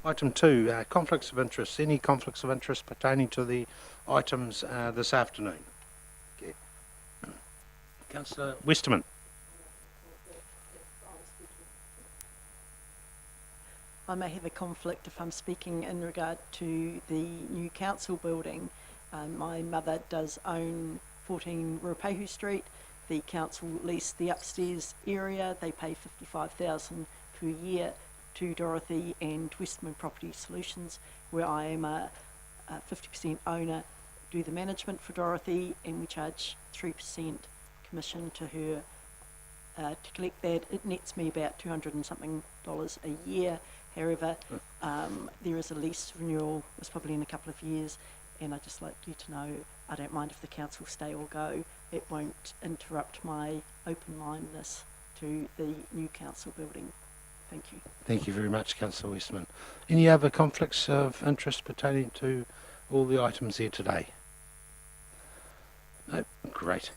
Item 2, conflicts of interest. Any conflicts of interest pertaining to the items this afternoon? Okay. Councillor Westerman. I may have a conflict if I'm speaking in regard to the new council building. My mother does own 14 Ruapehu Street. The council leased the upstairs area. They pay $55,000 per year to Dorothy and Westman Property Solutions, where I am a 50% owner, do the management for Dorothy, and we charge 3% commission to her to collect that. It nets me about $200 and something a year. However, there is a lease renewal, it's probably in a couple of years, and I'd just like you to know I don't mind if the council stay or go. It won't interrupt my open-mindedness to the new council building. Thank you. Thank you very much, Councillor Westerman. Any other conflicts of interest pertaining to all the items here today? No? Great.